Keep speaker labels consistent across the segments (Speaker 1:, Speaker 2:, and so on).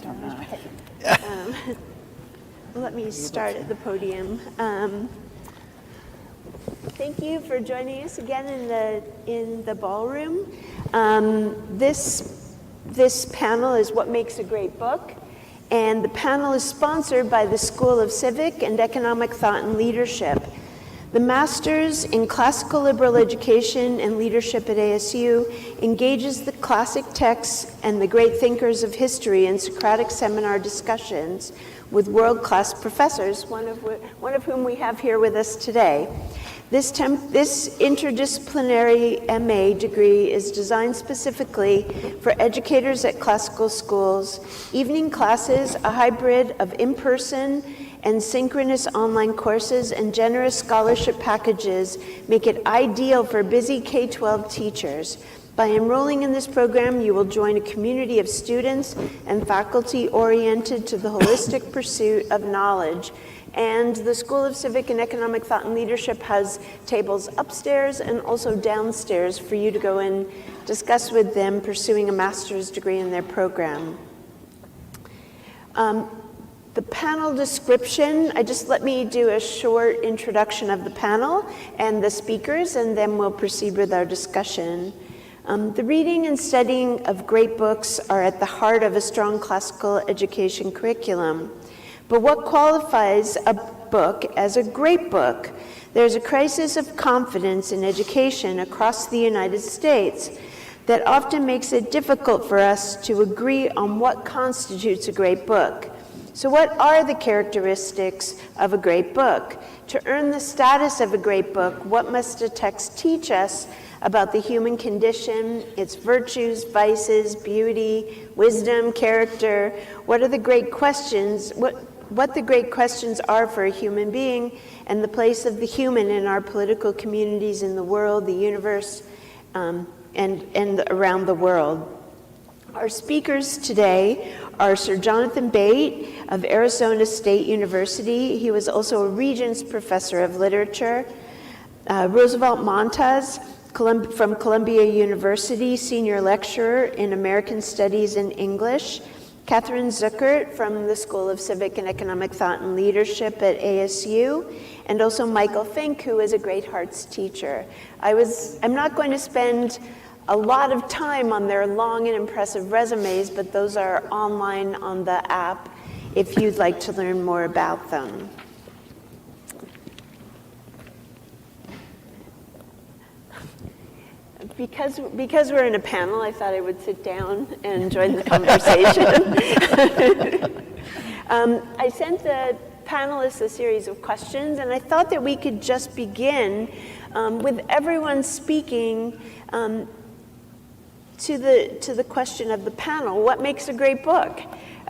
Speaker 1: right.
Speaker 2: Let me start at the podium. Thank you for joining us again in the ballroom. This panel is What Makes a Great Book, and the panel is sponsored by the School of Civic and Economic Thought and Leadership. The Masters in Classical Liberal Education and Leadership at ASU engages the classic texts and the great thinkers of history in Socratic seminar discussions with world-class professors, one of whom we have here with us today. This interdisciplinary MA degree is designed specifically for educators at classical schools. Evening classes, a hybrid of in-person and synchronous online courses, and generous scholarship packages make it ideal for busy K-12 teachers. By enrolling in this program, you will join a community of students and faculty oriented to the holistic pursuit of knowledge. And the School of Civic and Economic Thought and Leadership has tables upstairs and also downstairs for you to go and discuss with them pursuing a master's degree in their program. The panel description, let me do a short introduction of the panel and the speakers, and then we'll proceed with our discussion. The reading and studying of great books are at the heart of a strong classical education curriculum. But what qualifies a book as a great book? There's a crisis of confidence in education across the United States that often makes it difficult for us to agree on what constitutes a great book. So what are the characteristics of a great book? To earn the status of a great book, what must a text teach us about the human condition, its virtues, vices, beauty, wisdom, character? What are the great questions? What the great questions are for a human being, and the place of the human in our political communities, in the world, the universe, and around the world. Our speakers today are Sir Jonathan Bate of Arizona State University. He was also a Regents Professor of Literature. Roosevelt Montas from Columbia University, Senior Lecturer in American Studies and English. Catherine Zuckert from the School of Civic and Economic Thought and Leadership at ASU, and also Michael Fink, who is a Great Hearts teacher. I'm not going to spend a lot of time on their long and impressive resumes, but those are online on the app if you'd like to learn more about them. Because we're in a panel, I thought I would sit down and join the conversation. I sent the panelists a series of questions, and I thought that we could just begin with everyone speaking to the question of the panel. What makes a great book?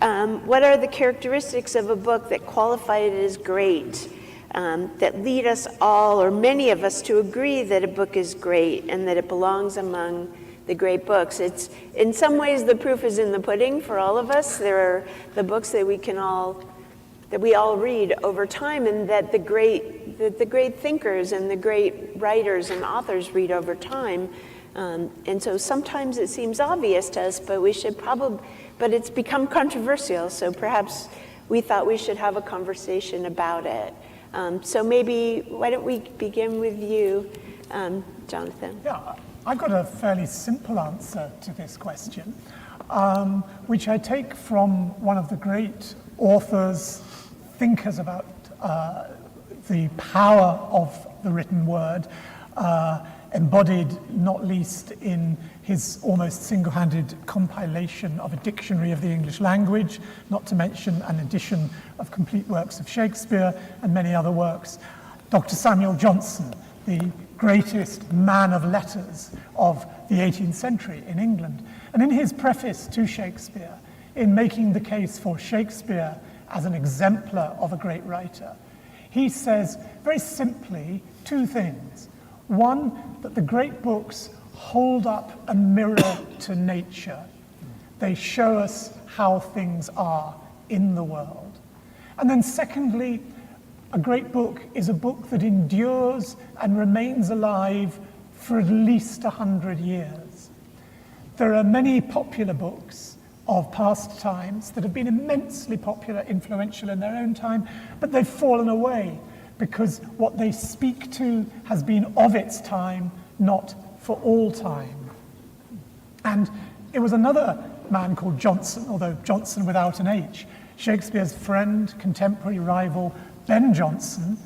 Speaker 2: What are the characteristics of a book that qualify it as great, that lead us all, or many of us, to agree that a book is great and that it belongs among the great books? It's, in some ways, the proof is in the pudding for all of us. There are the books that we all read over time, and that the great thinkers and the great writers and authors read over time. And so sometimes it seems obvious to us, but it's become controversial, so perhaps we thought we should have a conversation about it. So maybe, why don't we begin with you, Jonathan?
Speaker 3: Yeah, I've got a fairly simple answer to this question, which I take from one of the great authors, thinkers about the power of the written word, embodied not least in his almost single-handed compilation of a dictionary of the English language, not to mention an edition of complete works of Shakespeare and many other works. Dr. Samuel Johnson, the greatest man of letters of the 18th century in England. And in his preface to Shakespeare, in making the case for Shakespeare as an exemplar of a great writer, he says very simply two things. One, that the great books hold up a mirror to nature. They show us how things are in the world. And then secondly, a great book is a book that endures and remains alive for at least 100 years. There are many popular books of past times that have been immensely popular, influential in their own time, but they've fallen away because what they speak to has been of its time, not for all time. And it was another man called Johnson, although Johnson without an H, Shakespeare's friend, contemporary rival, Ben Jonson,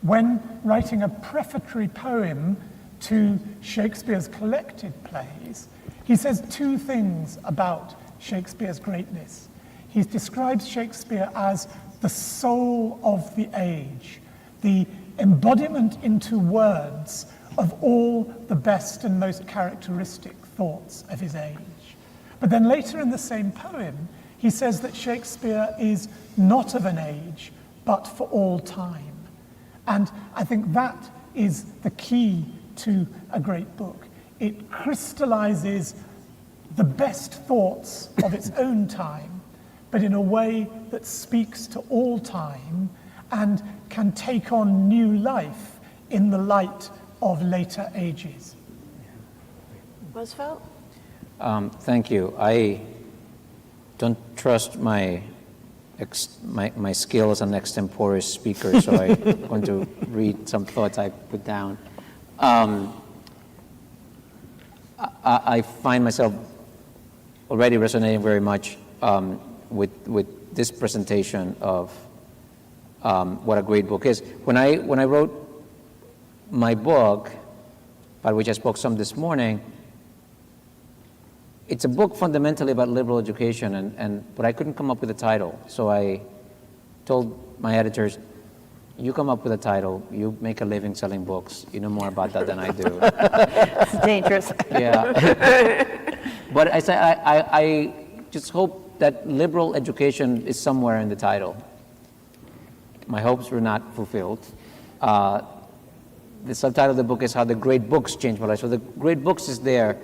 Speaker 3: when writing a prefatory poem to Shakespeare's collected plays, he says two things about Shakespeare's greatness. He describes Shakespeare as the soul of the age, the embodiment into words of all the best and most characteristic thoughts of his age. But then later in the same poem, he says that Shakespeare is not of an age, but for all time. And I think that is the key to a great book. It crystallizes the best thoughts of its own time, but in a way that speaks to all time and can take on new life in the light of later ages.
Speaker 2: Roosevelt?
Speaker 1: Thank you. I don't trust my skill as an extempore speaker, so I'm going to read some thoughts I put down. I find myself already resonating very much with this presentation of what a great book is. When I wrote my book, about which I spoke some this morning, it's a book fundamentally about liberal education, but I couldn't come up with a title. So I told my editors, you come up with a title, you make a living selling books, you know more about that than I do.
Speaker 4: It's dangerous.
Speaker 1: Yeah. But I say, I just hope that liberal education is somewhere in the title. My hopes were not fulfilled. The subtitle of the book is How the Great Books Changed My Life. So the great books is there.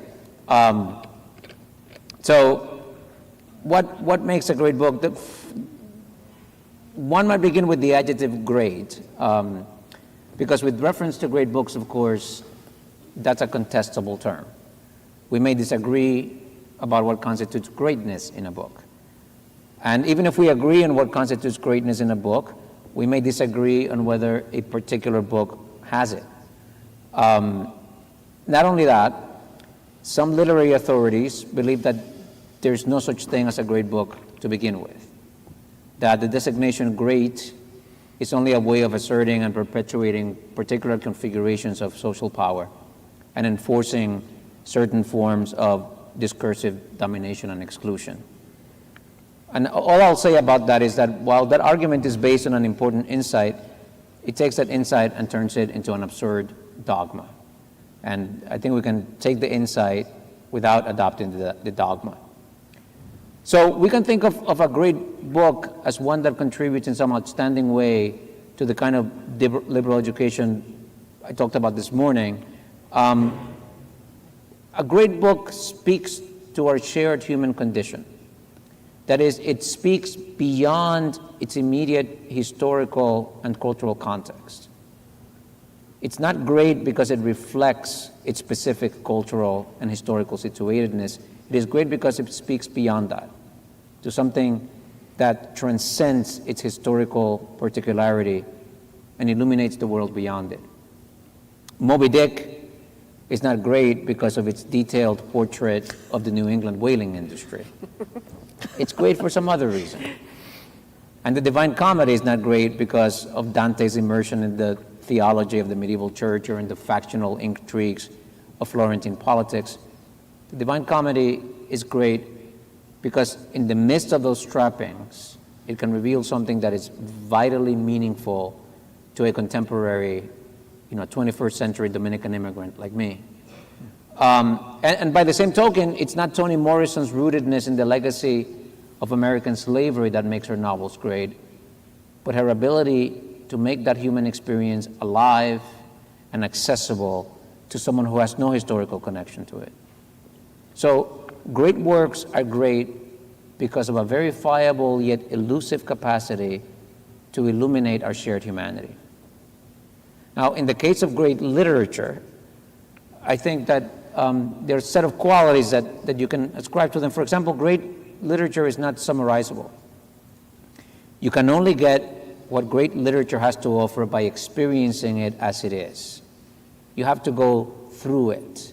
Speaker 1: So what makes a great book? One might begin with the adjective great, because with reference to great books, of course, that's a contestable term. We may disagree about what constitutes greatness in a book. And even if we agree on what constitutes greatness in a book, we may disagree on whether a particular book has it. Not only that, some literary authorities believe that there's no such thing as a great book to begin with, that the designation great is only a way of asserting and perpetuating particular configurations of social power and enforcing certain forms of discursive domination and exclusion. And all I'll say about that is that while that argument is based on an important insight, it takes that insight and turns it into an absurd dogma. And I think we can take the insight without adopting the dogma. So we can think of a great book as one that contributes in some outstanding way to the kind of liberal education I talked about this morning. A great book speaks to our shared human condition. That is, it speaks beyond its immediate historical and cultural context. It's not great because it reflects its specific cultural and historical situatedness. It is great because it speaks beyond that, to something that transcends its historical particularity and illuminates the world beyond it. Moby Dick is not great because of its detailed portrait of the New England whaling industry. It's great for some other reason. And the Divine Comedy is not great because of Dante's immersion in the theology of the medieval church or in the factional intrigues of Florentine politics. The Divine Comedy is great because in the midst of those trappings, it can reveal something that is vitally meaningful to a contemporary, 21st century Dominican immigrant like me. And by the same token, it's not Toni Morrison's rootedness in the legacy of American slavery that makes her novels great, but her ability to make that human experience alive and accessible to someone who has no historical connection to it. So great works are great because of a verifiable yet elusive capacity to illuminate our shared humanity. Now, in the case of great literature, I think that there are a set of qualities that you can ascribe to them. For example, great literature is not summarizable. You can only get what great literature has to offer by experiencing it as it is. You have to go through it.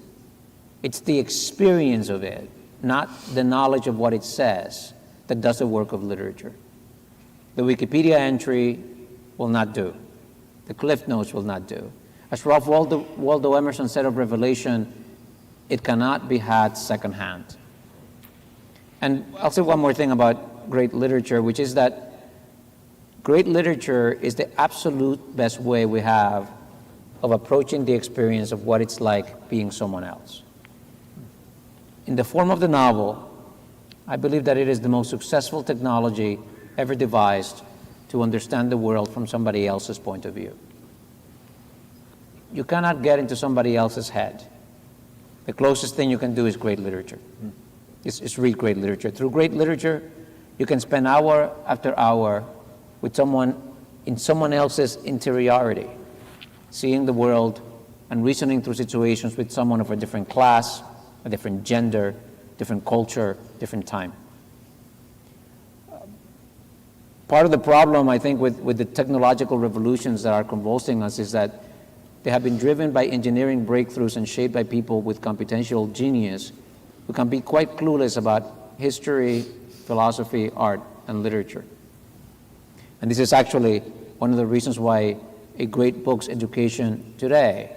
Speaker 1: It's the experience of it, not the knowledge of what it says, that does the work of literature. The Wikipedia entry will not do. The Cliff Notes will not do. As Ralph Waldo Emerson said of Revelation, it cannot be had secondhand. And I'll say one more thing about great literature, which is that great literature is the absolute best way we have of approaching the experience of what it's like being someone else. In the form of the novel, I believe that it is the most successful technology ever devised to understand the world from somebody else's point of view. You cannot get into somebody else's head. The closest thing you can do is great literature. It's read great literature. Through great literature, you can spend hour after hour with someone in someone else's interiority, seeing the world and reasoning through situations with someone of a different class, a different gender, different culture, different time. Part of the problem, I think, with the technological revolutions that are convulsing us is that they have been driven by engineering breakthroughs and shaped by people with computational genius who can be quite clueless about history, philosophy, art, and literature. And this is actually one of the reasons why a great book's education today,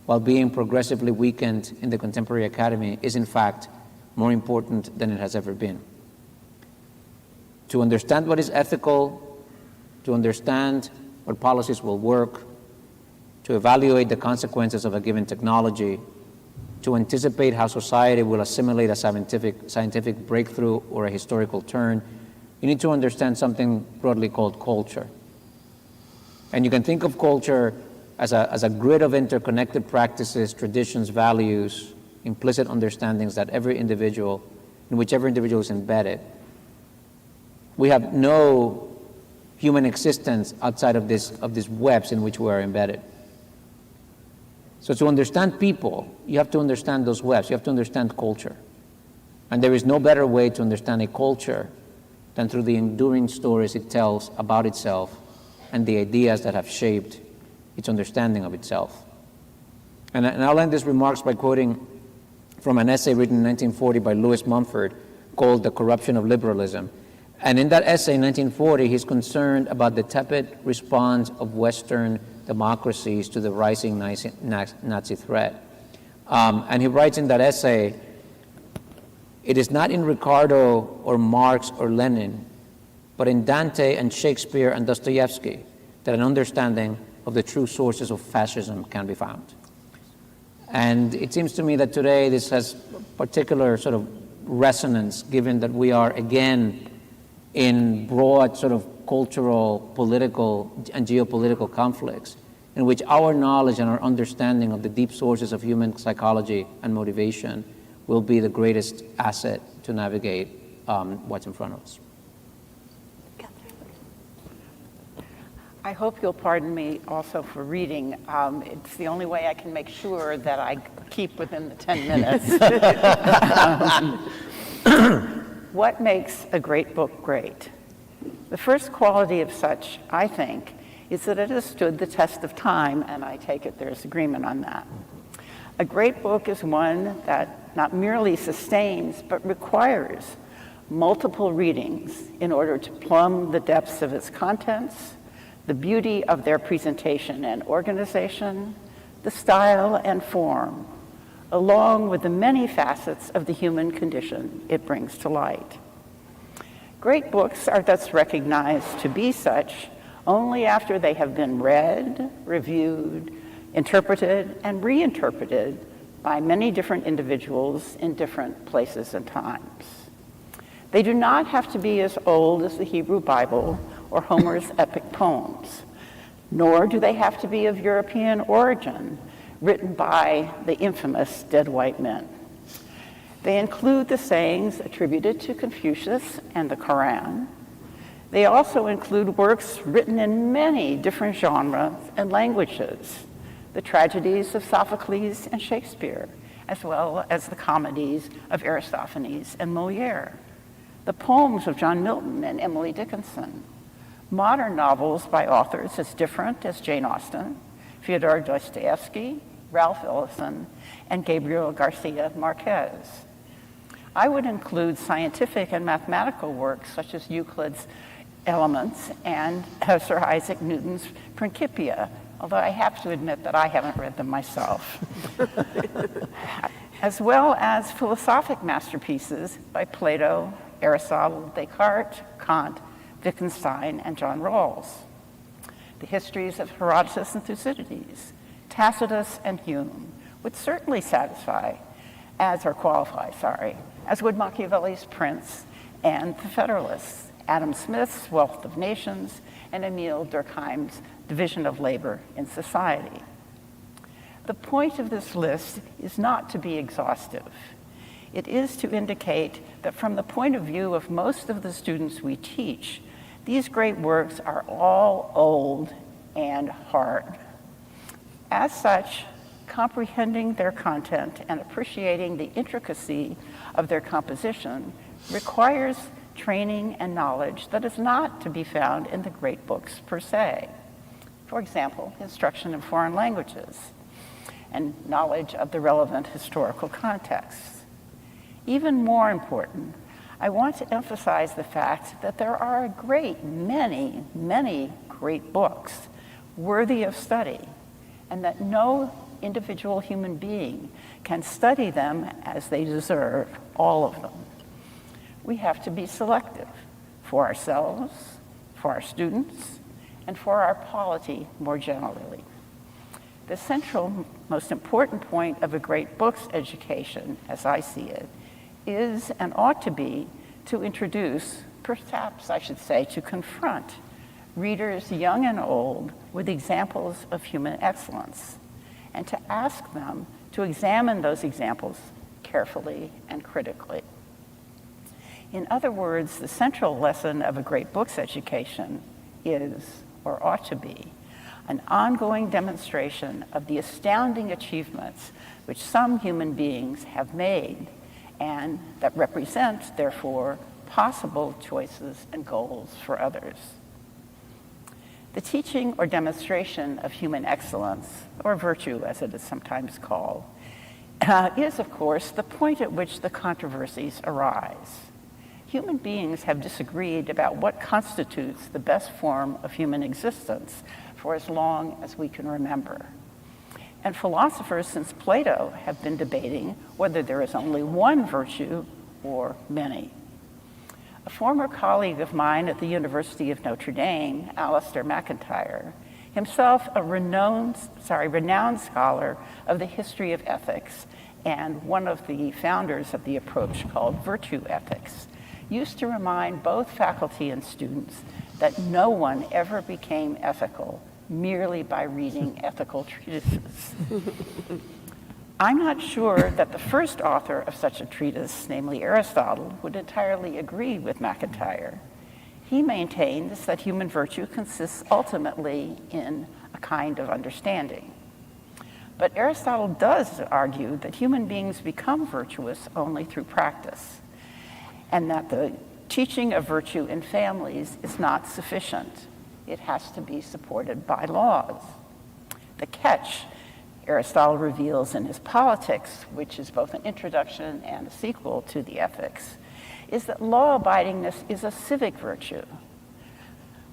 Speaker 1: while being progressively weakened in the contemporary academy, is in fact more important than it has ever been. To understand what is ethical, to understand what policies will work, to evaluate the consequences of a given technology, to anticipate how society will assimilate a scientific breakthrough or a historical turn, you need to understand something broadly called culture. And you can think of culture as a grid of interconnected practices, traditions, values, implicit understandings that in whichever individual is embedded. We have no human existence outside of these webs in which we are embedded. So to understand people, you have to understand those webs, you have to understand culture. And there is no better way to understand a culture than through the enduring stories it tells about itself and the ideas that have shaped its understanding of itself. And I'll end these remarks by quoting from an essay written in 1940 by Louis Mumford called The Corruption of Liberalism. And in that essay in 1940, he's concerned about the tepid response of Western democracies to the rising Nazi threat. And he writes in that essay, "It is not in Ricardo or Marx or Lenin, but in Dante and Shakespeare and Dostoevsky that an understanding of the true sources of fascism can be found." And it seems to me that today this has particular sort of resonance, given that we are again in broad sort of cultural, political, and geopolitical conflicts, in which our knowledge and our understanding of the deep sources of human psychology and motivation will be the greatest asset to navigate what's in front of us.
Speaker 4: I hope you'll pardon me also for reading. It's the only way I can make sure that I keep within the 10 minutes. What makes a great book great? The first quality of such, I think, is that it has stood the test of time, and I take it there's agreement on that. A great book is one that not merely sustains, but requires multiple readings in order to plumb the depths of its contents, the beauty of their presentation and organization, the style and form, along with the many facets of the human condition it brings to light. Great books are thus recognized to be such only after they have been read, reviewed, interpreted, and reinterpreted by many different individuals in different places and times. They do not have to be as old as the Hebrew Bible or Homer's epic poems, nor do they have to be of European origin, written by the infamous dead white men. They include the sayings attributed to Confucius and the Quran. They also include works written in many different genres and languages, the tragedies of Sophocles and Shakespeare, as well as the comedies of Aristophanes and Molière. the poems of John Milton and Emily Dickinson, modern novels by authors as different as Jane Austen, Fyodor Dostoevsky, Ralph Ellison, and Gabriel Garcia Marquez. I would include scientific and mathematical works such as Euclid's Elements and Sir Isaac Newton's Principia, although I have to admit that I haven't read them myself, as well as philosophic masterpieces by Plato, Aristotle, Descartes, Kant, Wittgenstein, and John Rawls. The histories of Herodotus and Thucydides, Tacitus and Hume would certainly qualify, as would Machiavelli's Prince and the Federalists, Adam Smith's Wealth of Nations, and Emile Durkheim's Division of Labor in Society. The point of this list is not to be exhaustive. It is to indicate that from the point of view of most of the students we teach, these great works are all old and hard. As such, comprehending their content and appreciating the intricacy of their composition requires training and knowledge that is not to be found in the great books per se. For example, instruction in foreign languages and knowledge of the relevant historical contexts. Even more important, I want to emphasize the fact that there are a great many great books worthy of study, and that no individual human being can study them as they deserve, all of them. We have to be selective for ourselves, for our students, and for our polity more generally. The central, most important point of a great books education, as I see it, is and ought to be to introduce, perhaps I should say to confront, readers young and old with examples of human excellence, and to ask them to examine those examples carefully and critically. In other words, the central lesson of a great books education is, or ought to be, an ongoing demonstration of the astounding achievements which some human beings have made and that represent, therefore, possible choices and goals for others. The teaching or demonstration of human excellence, or virtue as it is sometimes called, is, of course, the point at which the controversies arise. Human beings have disagreed about what constitutes the best form of human existence for as long as we can remember. And philosophers since Plato have been debating whether there is only one virtue or many. A former colleague of mine at the University of Notre Dame, Alistair MacIntyre, himself a renowned scholar of the history of ethics and one of the founders of the approach called virtue ethics, used to remind both faculty and students that no one ever became ethical merely by reading ethical treatises. I'm not sure that the first author of such a treatise, namely Aristotle, would entirely agree with MacIntyre. He maintains that human virtue consists ultimately in a kind of understanding. But Aristotle does argue that human beings become virtuous only through practice, and that the teaching of virtue in families is not sufficient. It has to be supported by laws. The catch, Aristotle reveals in his Politics, which is both an introduction and a sequel to the Ethics, is that law-abidingness is a civic virtue.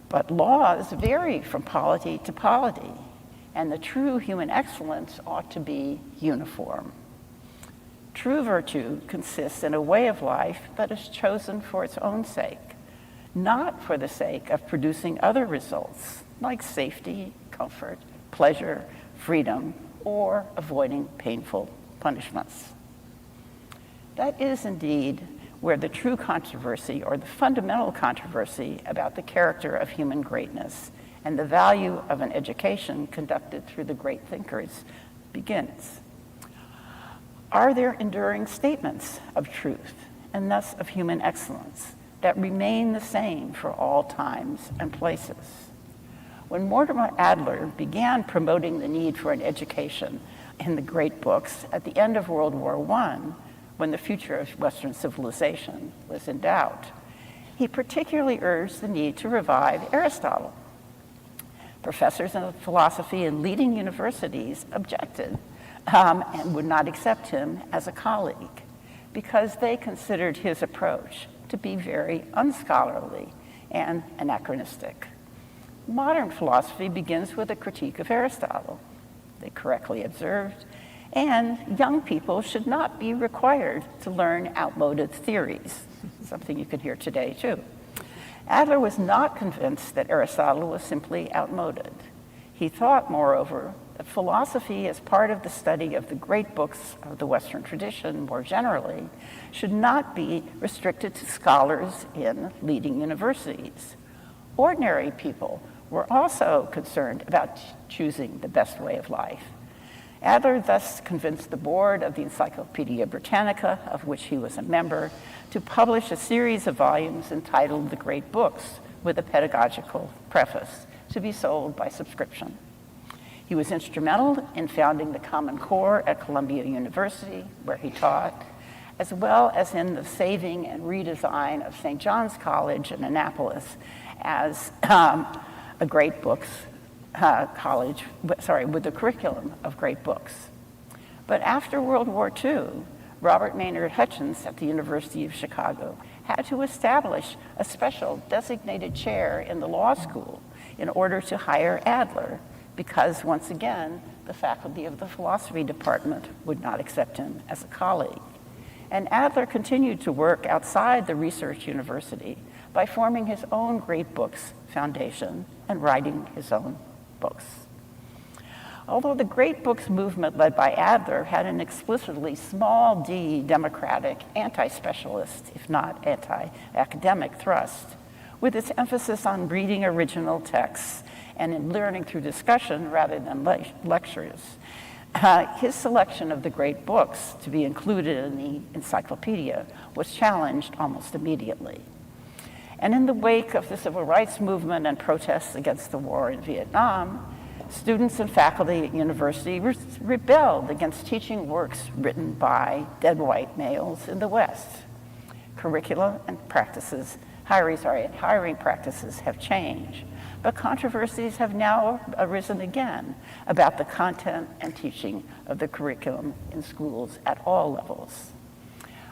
Speaker 4: But laws vary from polity to polity, and the true human excellence ought to be uniform. True virtue consists in a way of life that is chosen for its own sake, not for the sake of producing other results like safety, comfort, pleasure, freedom, or avoiding painful punishments. That is indeed where the true controversy, or the fundamental controversy about the character of human greatness and the value of an education conducted through the great thinkers begins. Are there enduring statements of truth, and thus of human excellence, that remain the same for all times and places? When Mortimer Adler began promoting the need for an education in the great books at the end of World War I, when the future of Western civilization was in doubt, he particularly urged the need to revive Aristotle. Professors of philosophy in leading universities objected and would not accept him as a colleague because they considered his approach to be very unscholarly and anachronistic. Modern philosophy begins with a critique of Aristotle, they correctly observed, and young people should not be required to learn outmoded theories, something you can hear today too. Adler was not convinced that Aristotle was simply outmoded. He thought, moreover, that philosophy as part of the study of the great books of the Western tradition more generally should not be restricted to scholars in leading universities. Ordinary people were also concerned about choosing the best way of life. Adler thus convinced the board of the Encyclopedia Britannica, of which he was a member, to publish a series of volumes entitled The Great Books, with a pedagogical preface, to be sold by subscription. He was instrumental in founding the Common Core at Columbia University, where he taught, as well as in the saving and redesign of St. John's College in Annapolis as a great books college, with the curriculum of great books. But after World War II, Robert Maynard Hutchins at the University of Chicago had to establish a special designated chair in the law school in order to hire Adler, because once again, the faculty of the philosophy department would not accept him as a colleague. And Adler continued to work outside the research university by forming his own Great Books Foundation and writing his own books. Although the Great Books movement led by Adler had an explicitly small d democratic, anti-specialist, if not anti-academic thrust, with its emphasis on reading original texts and in learning through discussion rather than lectures, his selection of the great books to be included in the encyclopedia was challenged almost immediately. And in the wake of the civil rights movement and protests against the war in Vietnam, students and faculty at university rebelled against teaching works written by dead white males in the West. Curricula and practices, hiring practices have changed, but controversies have now arisen again about the content and teaching of the curriculum in schools at all levels.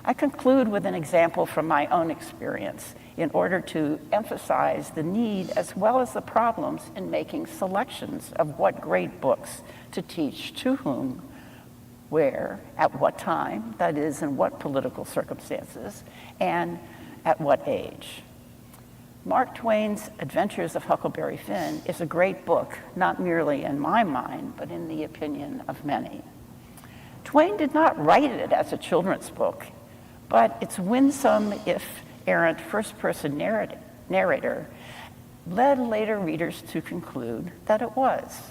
Speaker 4: I conclude with an example from my own experience in order to emphasize the need as well as the problems in making selections of what great books to teach to whom, where, at what time, that is, in what political circumstances, and at what age. Mark Twain's Adventures of Huckleberry Finn is a great book, not merely in my mind, but in the opinion of many. Twain did not write it as a children's book, but its winsome, if errant, first-person narrator led later readers to conclude that it was.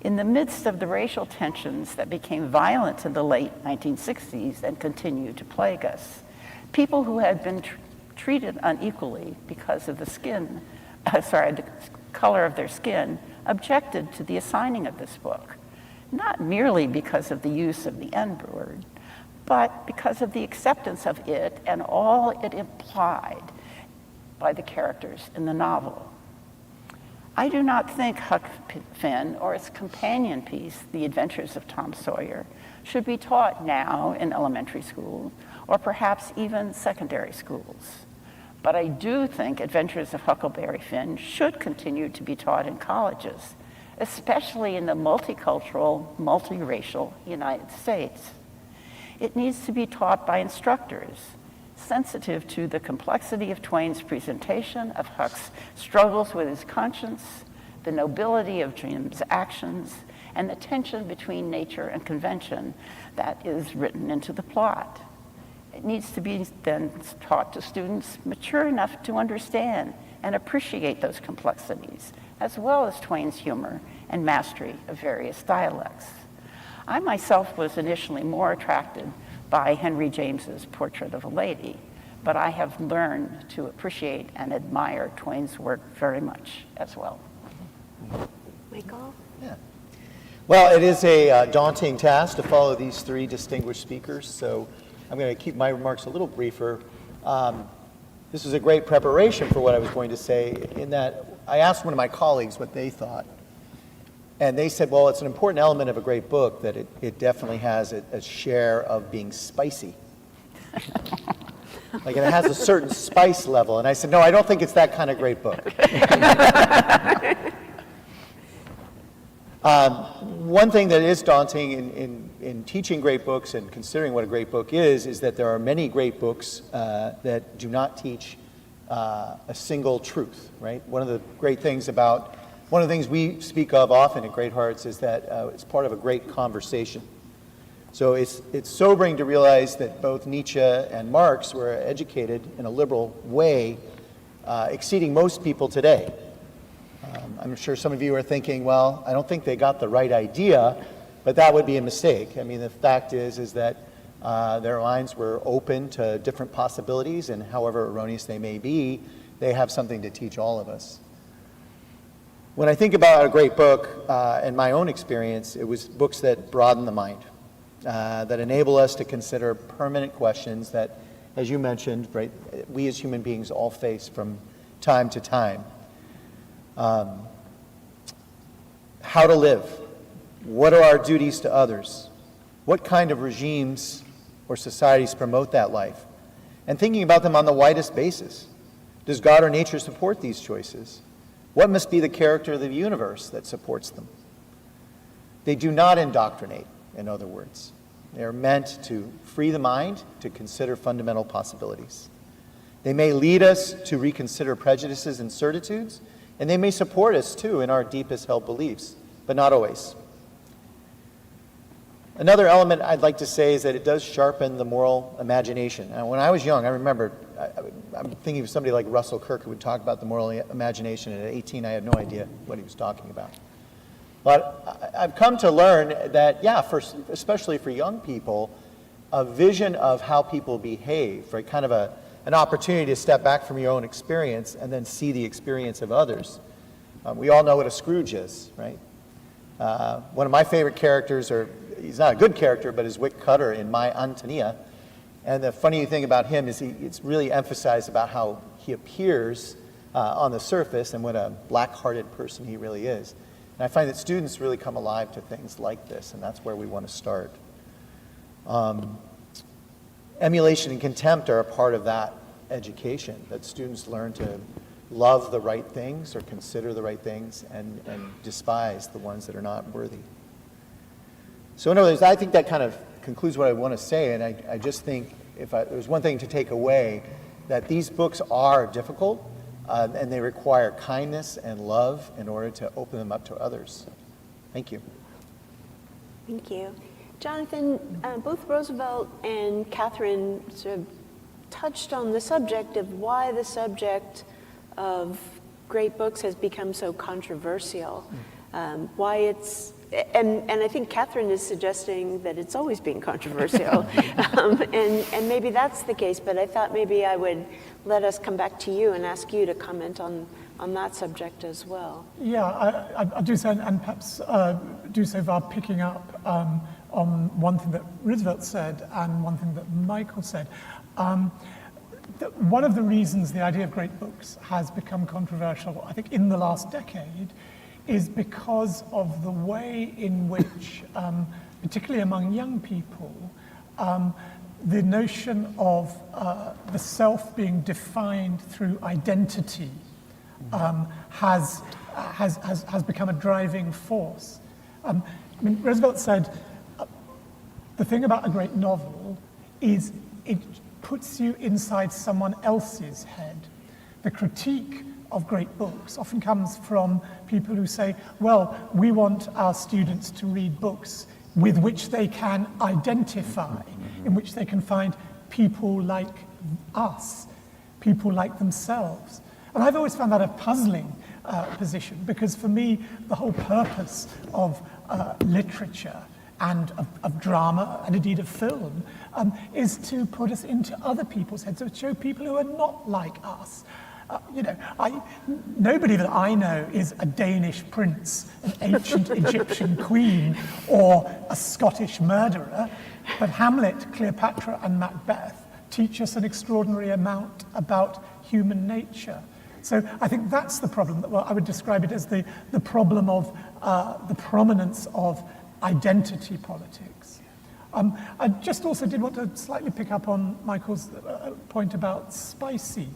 Speaker 4: In the midst of the racial tensions that became violent in the late 1960s and continue to plague us, people who had been treated unequally because of the color of their skin objected to the assigning of this book, not merely because of the use of the N-word, but because of the acceptance of it and all it implied by the characters in the novel. I do not think Huck Finn or its companion piece, The Adventures of Tom Sawyer, should be taught now in elementary school or perhaps even secondary schools. But I do think Adventures of Huckleberry Finn should continue to be taught in colleges, especially in the multicultural, multiracial United States. It needs to be taught by instructors sensitive to the complexity of Twain's presentation of Huck's struggles with his conscience, the nobility of Jim's actions, and the tension between nature and convention that is written into the plot. It needs to be then taught to students mature enough to understand and appreciate those complexities, as well as Twain's humor and mastery of various dialects. I myself was initially more attracted by Henry James's Portrait of a Lady, but I have learned to appreciate and admire Twain's work very much as well.
Speaker 2: Michael?
Speaker 5: Yeah. Well, it is a daunting task to follow these three distinguished speakers, so I'm going to keep my remarks a little briefer. this was a great preparation for what I was going to say, in that I asked one of my colleagues what they thought. And they said, well, it's an important element of a great book that it definitely has a share of being spicy. Like it has a certain spice level. And I said, no, I don't think it's that kind of great book. One thing that is daunting in teaching great books and considering what a great book is that there are many great books that do not teach a single truth, right? One of the things we speak of often at Great Hearts is that it's part of a great conversation. So it's sobering to realize that both Nietzsche and Marx were educated in a liberal way, exceeding most people today. I'm sure some of you are thinking, well, I don't think they got the right idea, but that would be a mistake. I mean, the fact is that their minds were open to different possibilities, and however erroneous they may be, they have something to teach all of us. When I think about a great book, in my own experience, it was books that broaden the mind, that enable us to consider permanent questions that, as you mentioned, right, we as human beings all face from time to time. How to live. What are our duties to others? What kind of regimes or societies promote that life? And thinking about them on the widest basis. Does God or nature support these choices? What must be the character of the universe that supports them? They do not indoctrinate, in other words. They are meant to free the mind to consider fundamental possibilities. They may lead us to reconsider prejudices and certitudes, and they may support us, too, in our deepest held beliefs, but not always. Another element I'd like to say is that it does sharpen the moral imagination. Now, when I was young, I remember, I'm thinking of somebody like Russell Kirk who would talk about the moral imagination, and at 18 I had no idea what he was talking about. But I've come to learn that, yeah, especially for young people, a vision of how people behave, right, kind of an opportunity to step back from your own experience and then see the experience of others. We all know what a Scrooge is, right? One of my favorite characters, he's not a good character, but is Wick Cutter in My Antonia. And the funny thing about him is it's really emphasized about how he appears on the surface and what a black-hearted person he really is. And I find that students really come alive to things like this, and that's where we want to start. Emulation and contempt are a part of that education, that students learn to love the right things or consider the right things and despise the ones that are not worthy. So in other words, I think that kind of concludes what I want to say, and I just think if there's one thing to take away, that these books are difficult and they require kindness and love in order to open them up to others. Thank you.
Speaker 2: Thank you. Jonathan, both Roosevelt and Catherine sort of touched on the subject of why the subject of great books has become so controversial, why it's, and I think Catherine is suggesting that it's always been controversial, and maybe that's the case, but I thought maybe I would let us come back to you and ask you to comment on that subject as well.
Speaker 3: Yeah, I do so, and perhaps do so by picking up on one thing that Roosevelt said and one thing that Michael said. One of the reasons the idea of great books has become controversial, I think, in the last decade, is because of the way in which, particularly among young people, the notion of the self being defined through identity has become a driving force. I mean, Roosevelt said, the thing about a great novel is it puts you inside someone else's head. The critique of great books often comes from people who say, well, we want our students to read books with which they can identify, in which they can find people like us, people like themselves. And I've always found that a puzzling position, because for me, the whole purpose of literature and of drama, and indeed of film, is to put us into other people's heads, to show people who are not like us. Nobody that I know is a Danish prince, an ancient Egyptian queen, or a Scottish murderer, but Hamlet, Cleopatra, and Macbeth teach us an extraordinary amount about human nature. So I think that's the problem. Well, I would describe it as the problem of the prominence of identity politics. I just also did want to slightly pick up on Michael's point about spicy,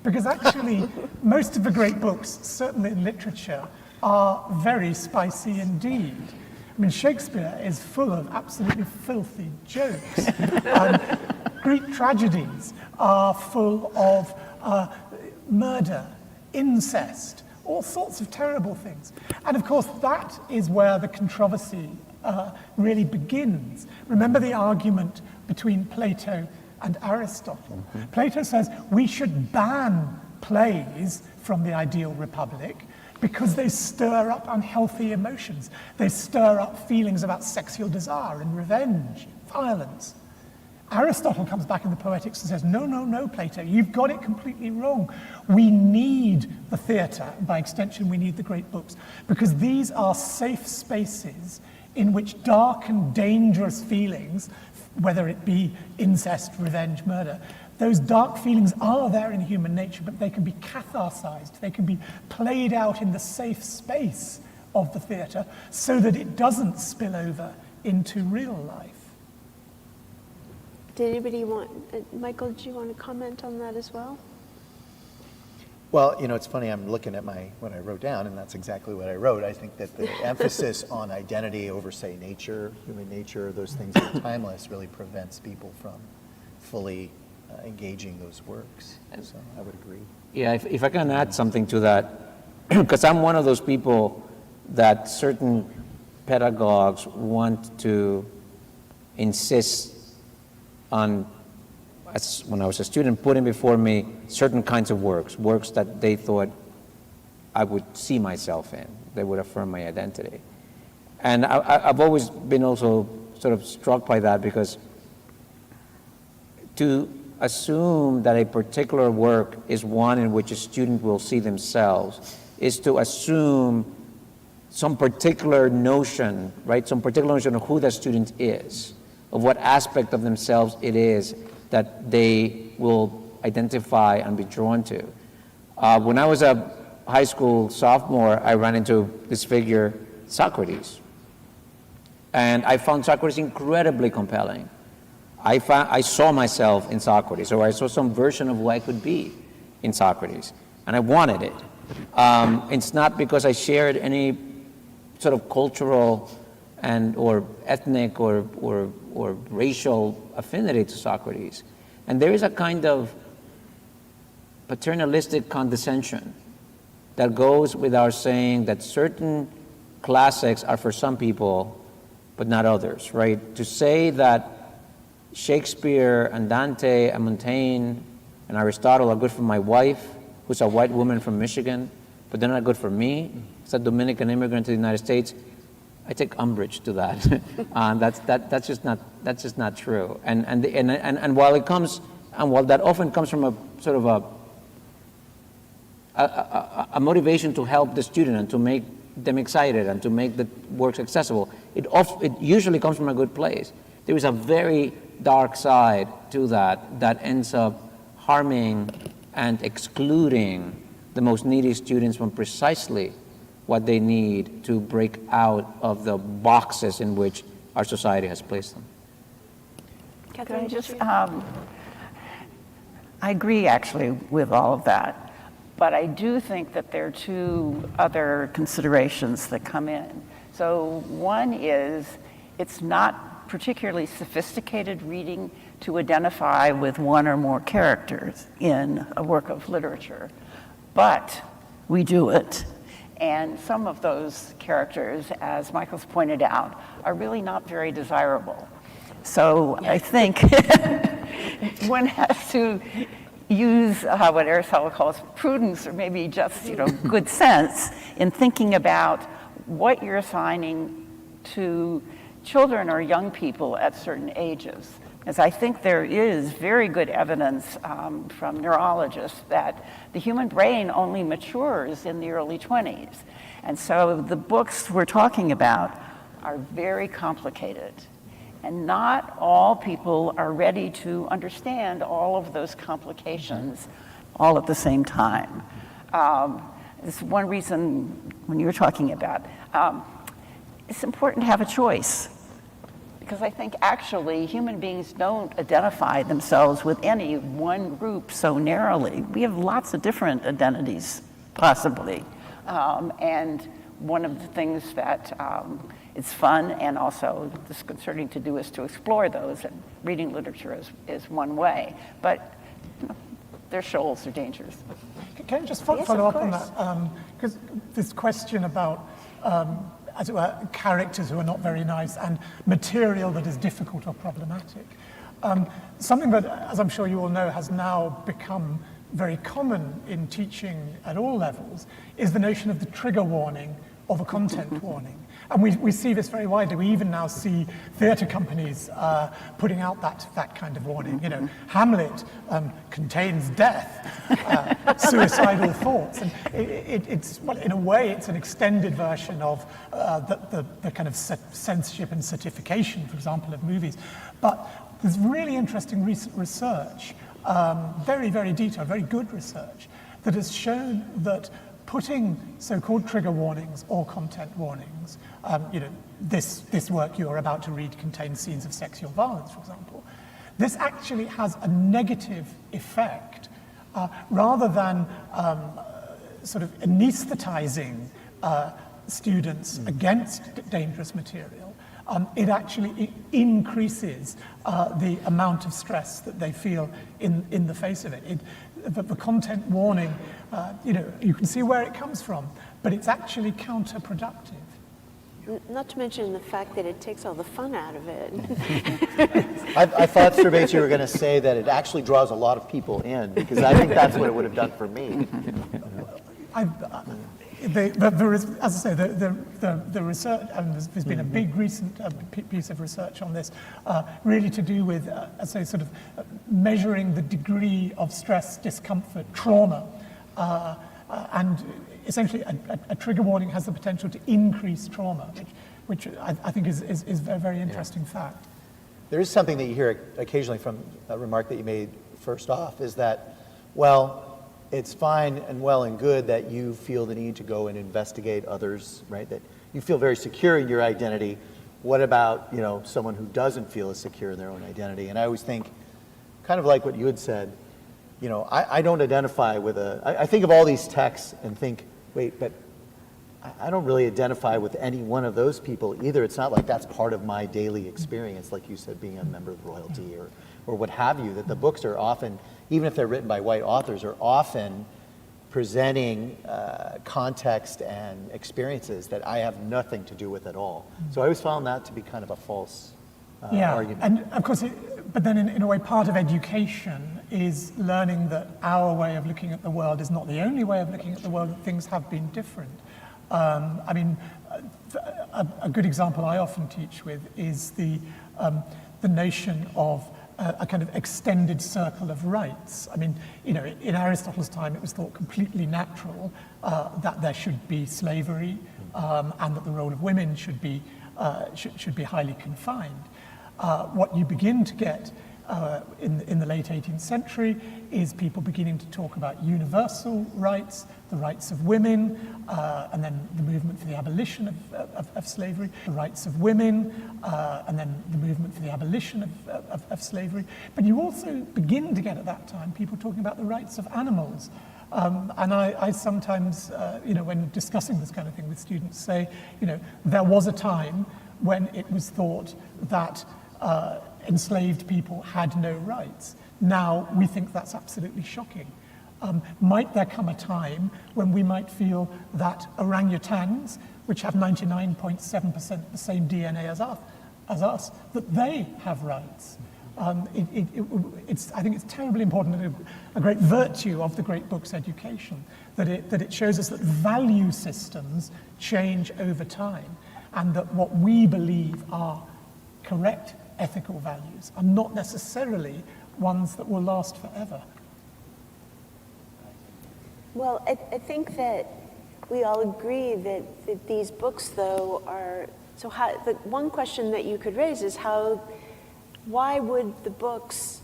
Speaker 3: because actually most of the great books, certainly in literature, are very spicy indeed. I mean, Shakespeare is full of absolutely filthy jokes. Greek tragedies are full of murder, incest, all sorts of terrible things. And of course, that is where the controversy really begins. Remember the argument between Plato and Aristotle. Mm-hmm. Plato says we should ban plays from the ideal republic because they stir up unhealthy emotions. They stir up feelings about sexual desire and revenge, violence. Aristotle comes back in the Poetics and says, no, no, no, Plato, you've got it completely wrong. We need the theatre, by extension we need the great books, because these are safe spaces in which dark and dangerous feelings, whether it be incest, revenge, murder, those dark feelings are there in human nature, but they can be catharsized, they can be played out in the safe space of the theatre so that it doesn't spill over into real life.
Speaker 2: Did anybody want, Michael, did you want to comment on that as well?
Speaker 5: Well, you know, it's funny, I'm looking at what I wrote down, and that's exactly what I wrote. I think that the emphasis on identity over, say, nature, human nature, those things that are timeless really prevents people from fully engaging those works. So I would agree.
Speaker 1: Yeah, if I can add something to that, because I'm one of those people that certain pedagogues want to insist on, as when I was a student, putting before me certain kinds of works that they thought I would see myself in, they would affirm my identity. And I've always been also sort of struck by that, because to assume that a particular work is one in which a student will see themselves is to assume some particular notion, right? Some particular notion of who that student is, of what aspect of themselves it is that they will identify and be drawn to. When I was a high school sophomore, I ran into this figure, Socrates. And I found Socrates incredibly compelling. I saw myself in Socrates, or I saw some version of who I could be in Socrates, and I wanted it. It's not because I shared any sort of cultural and or ethnic or racial affinity to Socrates. And there is a kind of paternalistic condescension that goes with our saying that certain classics are for some people, but not others, right? To say that Shakespeare and Dante and Montaigne and Aristotle are good for my wife, who's a white woman from Michigan, but they're not good for me, as a Dominican immigrant to the United States, I take umbrage to that. That's just not true. And while it comes, and while that often comes from a sort of a motivation to help the student and to make them excited and to make the works accessible, it usually comes from a good place. There is a very dark side to that ends up harming and excluding the most needy students from precisely what they need to break out of the boxes in which our society has placed them.
Speaker 2: Catherine,
Speaker 4: I agree actually with all of that, but I do think that there are two other considerations that come in. So one is, it's not particularly sophisticated reading to identify with one or more characters in a work of literature, but we do it. And some of those characters, as Michael's pointed out, are really not very desirable. So I think one has to use what Aristotle calls prudence, or maybe just good sense in thinking about what you're assigning to children or young people at certain ages. As I think there is very good evidence from neurologists that the human brain only matures in the early 20s. And so the books we're talking about are very complicated. And not all people are ready to understand all of those complications all at the same time. It's one reason when you were talking about, it's important to have a choice. Because I think actually human beings don't identify themselves with any one group so narrowly. We have lots of different identities, possibly. And one of the things that it's fun and also disconcerting to do is to explore those, and reading literature is one way. But their shoals are dangerous.
Speaker 3: Can I just
Speaker 2: Yes,
Speaker 3: follow
Speaker 2: of
Speaker 3: up on
Speaker 2: course.
Speaker 3: that? Because this question about, as it were, characters who are not very nice and material that is difficult or problematic. Something that, as I'm sure you all know, has now become very common in teaching at all levels is the notion of the trigger warning or the content warning. And we see this very widely. We even now see theatre companies putting out that kind of warning. You know, Hamlet contains death, suicidal thoughts. And it's, well, in a way, it's an extended version of the kind of censorship and certification, for example, of movies. But there's really interesting recent research, very, very detailed, very good research, that has shown that putting so-called trigger warnings or content warnings, you know, this work you're about to read contains scenes of sexual violence, for example, this actually has a negative effect rather than sort of anesthetizing students against dangerous material. It actually increases the amount of stress that they feel in the face of it. The content warning, you know, you can see where it comes from, but it's actually counterproductive.
Speaker 2: Not to mention the fact that it takes all the fun out of it.
Speaker 5: I thought, Sir Bates, you were going to say that it actually draws a lot of people in, because I think that's what it would have done for me. As I say, the research, and there's been a big recent piece of research on this, really to do with, as I say, sort of measuring the degree of stress, discomfort, trauma, and essentially a trigger warning has the potential to increase trauma, which I think is a very interesting fact. There is something that you hear occasionally from a remark that you made first off, is that, well, it's fine and well and good that you feel the need to go and investigate others, right? That you feel very secure in your identity. What about, you know, someone who doesn't feel as secure in their own identity? And I always think, kind of like what you had said, you know, I don't identify with I think of all these texts and think, wait, but I don't really identify with any one of those people either. It's not like that's part of my daily experience, like you said, being a member of royalty or what have you, that the books are often, even if they're written by white authors, are often presenting context and experiences that I have nothing to do with at all. So I always found that to be kind of a false argument.
Speaker 3: And of course, but then in a way, part of education is learning that our way of looking at the world is not the only way of looking at the world, that things have been different. I mean, a good example I often teach with is the notion of a kind of extended circle of rights. I mean, you know, in Aristotle's time, it was thought completely natural that there should be slavery and that the role of women should be highly confined. What you begin to get in the late 18th century is people beginning to talk about universal rights, the rights of women, and then the movement for the abolition of slavery, the rights of women, and then the movement for the abolition of slavery. But you also begin to get at that time people talking about the rights of animals. And I sometimes, you know, when discussing this kind of thing with students, say, you know, there was a time when it was thought that enslaved people had no rights. Now we think that's absolutely shocking. Might there come a time when we might feel that orangutans, which have 99.7% the same DNA as us, that they have rights? I think it's terribly important, and a great virtue of the great book's education, that it shows us that value systems change over time, and that what we believe are correct ethical values are not necessarily ones that will last forever.
Speaker 2: Well, I think that we all agree that these books, though, are, so how, the one question that you could raise is why would the books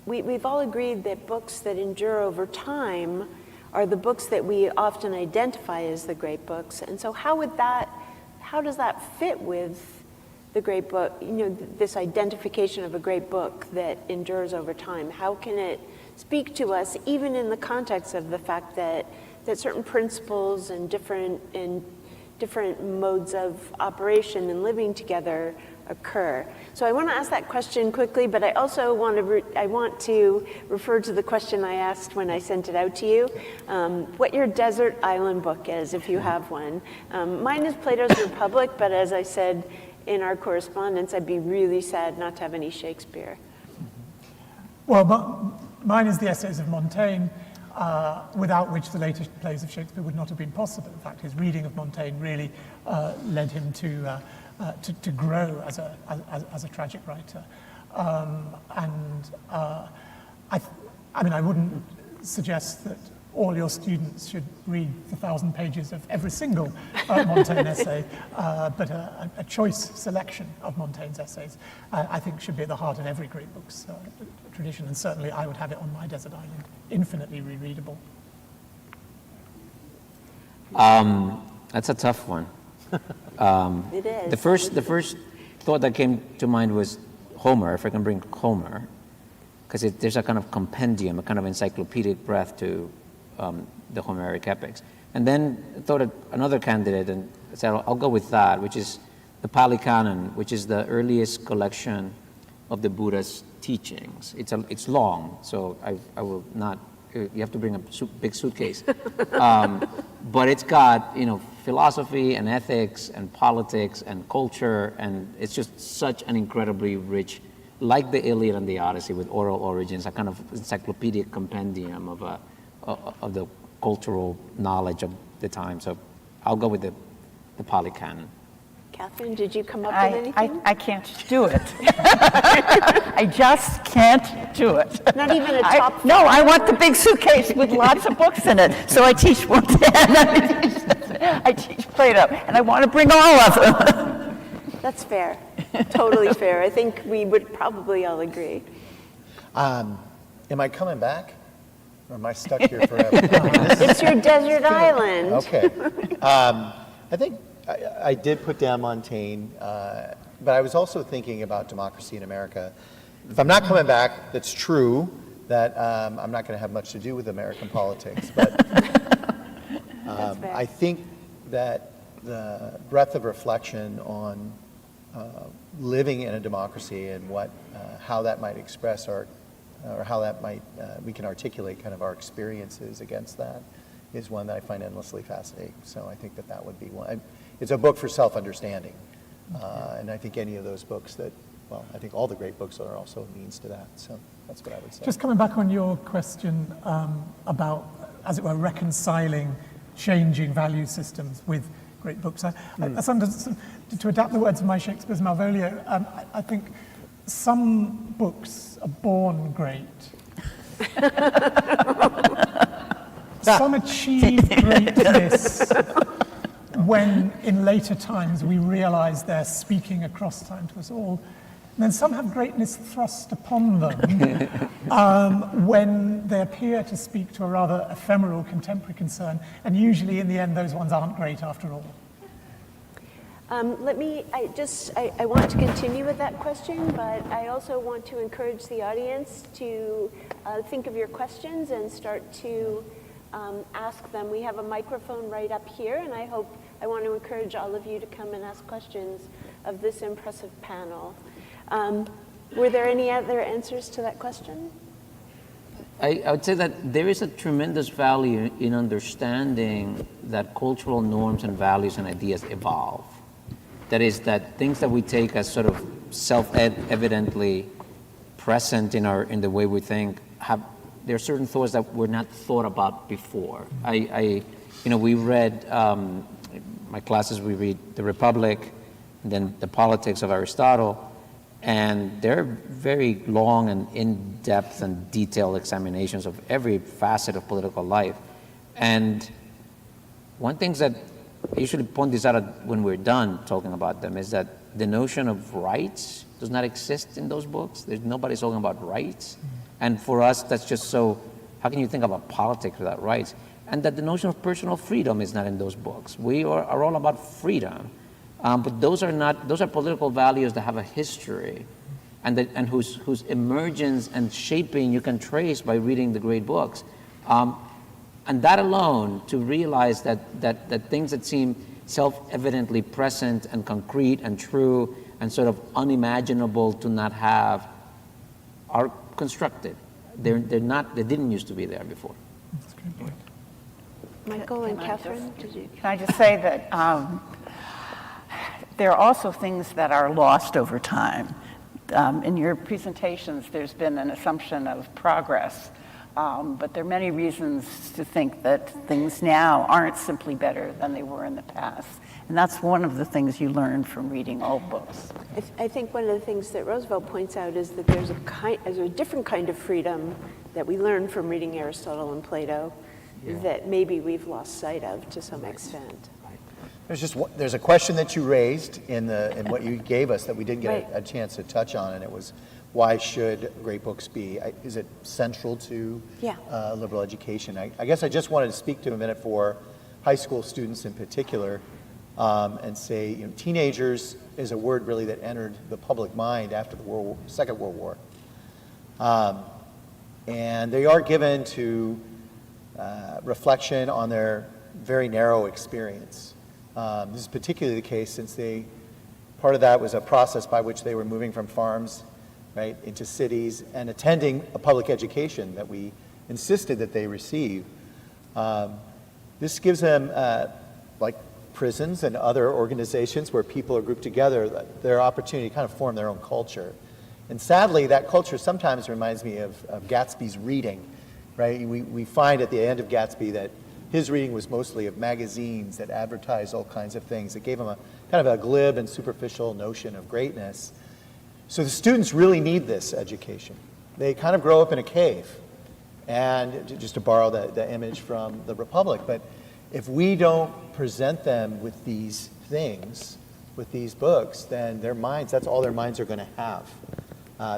Speaker 2: we've all agreed that books that endure over time are the books that we often identify as the great books. And so how does that fit with the great book, this identification of a great book that endures over time? How can it speak to us, even in the context of the fact that certain principles and different modes of operation and living together occur? So I want to ask that question quickly, but I also want to refer to the question I asked when I sent it out to you, what your desert island book is, if you have one. Mine is Plato's Republic, but as I said in our correspondence, I'd be really sad not to have any Shakespeare.
Speaker 3: Well, mine is the Essays of Montaigne, without which the later plays of Shakespeare would not have been possible. In fact, his reading of Montaigne really led him to grow as a tragic writer. I wouldn't suggest that all your students should read the 1,000 pages of every single Montaigne essay, but a choice selection of Montaigne's essays, I think, should be at the heart of every great book's tradition, and certainly I would have it on my desert island, infinitely rereadable.
Speaker 1: That's a tough one.
Speaker 2: It is.
Speaker 1: The first thought that came to mind was Homer, if I can bring Homer, because there's a kind of compendium, a kind of encyclopedic breadth to the Homeric epics. And then I thought of another candidate and said, I'll go with that, which is the Pali Canon, which is the earliest collection of the Buddha's teachings. It's long, so I will not, you have to bring a big suitcase. But it's got, philosophy and ethics and politics and culture, and it's just such an incredibly rich, like the Iliad and the Odyssey with oral origins, a kind of encyclopedic compendium of the cultural knowledge of the time. So I'll go with the Pali Canon.
Speaker 2: Catherine, did you come up with anything?
Speaker 4: I can't do it. I just can't do it.
Speaker 2: Not even a top
Speaker 4: No, I want the big suitcase with lots of books in it. So I teach I teach Plato, and I want to bring all of them.
Speaker 2: That's fair. Totally fair. I think we would probably all agree.
Speaker 5: Am I coming back? Or am I stuck here forever?
Speaker 2: It's your desert island.
Speaker 5: Okay. I think I did put down Montaigne, but I was also thinking about democracy in America. If I'm not coming back, that's true that I'm not going to have much to do with American politics. But I think that the breadth of reflection on living in a democracy and how that might express or how that might we can articulate kind of our experiences against that is one that I find endlessly fascinating. So I think that would be one. It's a book for self-understanding, and I think any of those books I think all the great books are also a means to that. So that's what I would say.
Speaker 3: Just coming back on your question about, as it were, reconciling changing value systems with great books. To adapt the words of my Shakespeare's Malvolio, I think some books are born great. Some achieve greatness when in later times we realize they're speaking across time to us all. And then some have greatness thrust upon them when they appear to speak to a rather ephemeral contemporary concern, and usually in the end those ones aren't great after all.
Speaker 2: I want to continue with that question, but I also want to encourage the audience to think of your questions and start to ask them. We have a microphone right up here, and I want to encourage all of you to come and ask questions of this impressive panel. Were there any other answers to that question?
Speaker 1: I would say that there is a tremendous value in understanding that cultural norms and values and ideas evolve. That is, that things that we take as sort of self-evidently present in the way we think there are certain thoughts that were not thought about before. We read my classes. We read the Republic, and then the Politics of Aristotle, and they're very long and in-depth and detailed examinations of every facet of political life. And one thing that I usually point this out when we're done talking about them is that the notion of rights does not exist in those books. Nobody's talking about rights. And for us, that's just so, how can you think about politics without rights? And that the notion of personal freedom is not in those books. We are all about freedom, but those are political values that have a history and whose emergence and shaping you can trace by reading the great books. And that alone, to realize that things that seem self-evidently present and concrete and true and sort of unimaginable to not have are constructed. They didn't used to be there before.
Speaker 3: That's a great point.
Speaker 2: Michael and Catherine, did you?
Speaker 4: Can I just say that there are also things that are lost over time. In your presentations, there's been an assumption of progress, but there are many reasons to think that things now aren't simply better than they were in the past. And that's one of the things you learn from reading old books.
Speaker 2: I think one of the things that Roosevelt points out is that there's a different kind of freedom that we learn from reading Aristotle and Plato that maybe we've lost sight of to some extent.
Speaker 5: There's a question that you raised in what you gave us that we didn't get
Speaker 2: Right.
Speaker 5: a chance to touch on, and it was, why should great books be? Is it central to liberal education? I guess I just wanted to speak to a minute for high school students in particular, and say, teenagers is a word really that entered the public mind after the Second World War, and they are given to reflection on their very narrow experience. This is particularly the case since part of that was a process by which they were moving from farms, right, into cities and attending a public education that we insisted that they receive. This gives them, like prisons and other organizations where people are grouped together, their opportunity to kind of form their own culture. And sadly, that culture sometimes reminds me of Gatsby's reading, right? We find at the end of Gatsby that his reading was mostly of magazines that advertised all kinds of things. It gave him a kind of a glib and superficial notion of greatness. So the students really need this education. They kind of grow up in a cave. And just to borrow the image from the Republic, but if we don't present them with these things, with these books, then their minds, that's all their minds are going to have.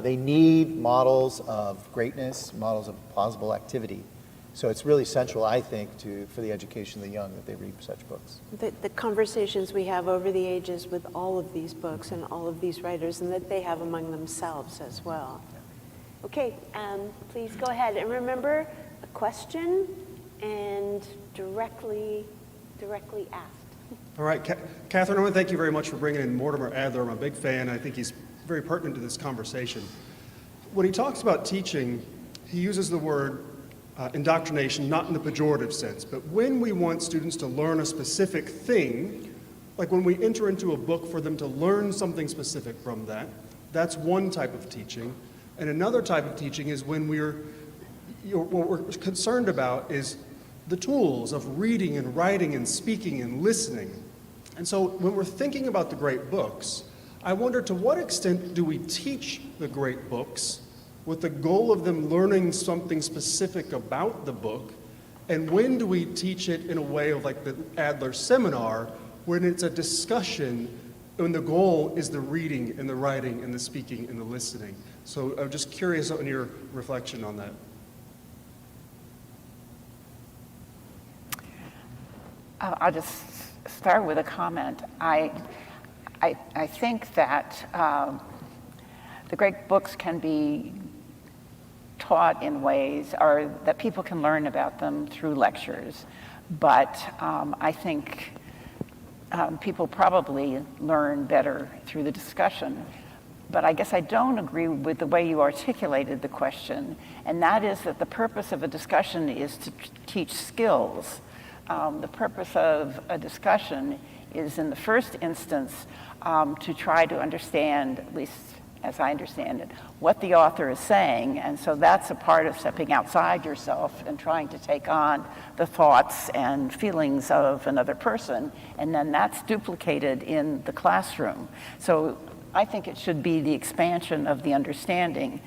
Speaker 5: They need models of greatness, models of plausible activity. So it's really central, I think, for the education of the young that they read such books.
Speaker 2: The conversations we have over the ages with all of these books and all of these writers, and that they have among themselves as well. Okay, please go ahead. And remember, a question and directly asked.
Speaker 6: All right, Catherine, I want to thank you very much for bringing in Mortimer Adler. I'm a big fan. I think he's very pertinent to this conversation. When he talks about teaching, he uses the word indoctrination, not in the pejorative sense, but when we want students to learn a specific thing, like when we enter into a book for them to learn something specific from that, that's one type of teaching. And another type of teaching is when what we're concerned about is the tools of reading and writing and speaking and listening. And so when we're thinking about the great books, I wonder, to what extent do we teach the great books with the goal of them learning something specific about the book? And when do we teach it in a way of like the Adler seminar, when it's a discussion, when the goal is the reading and the writing and the speaking and the listening? So I'm just curious on your reflection on that.
Speaker 4: I'll just start with a comment. I think that the great books can be taught in ways, or that people can learn about them through lectures, but I think people probably learn better through the discussion. But I guess I don't agree with the way you articulated the question, and that is that the purpose of a discussion is to teach skills. The purpose of a discussion is, in the first instance, to try to understand, at least as I understand it, what the author is saying. And so that's a part of stepping outside yourself and trying to take on the thoughts and feelings of another person. And then that's duplicated in the classroom. So I think it should be the expansion of the understanding.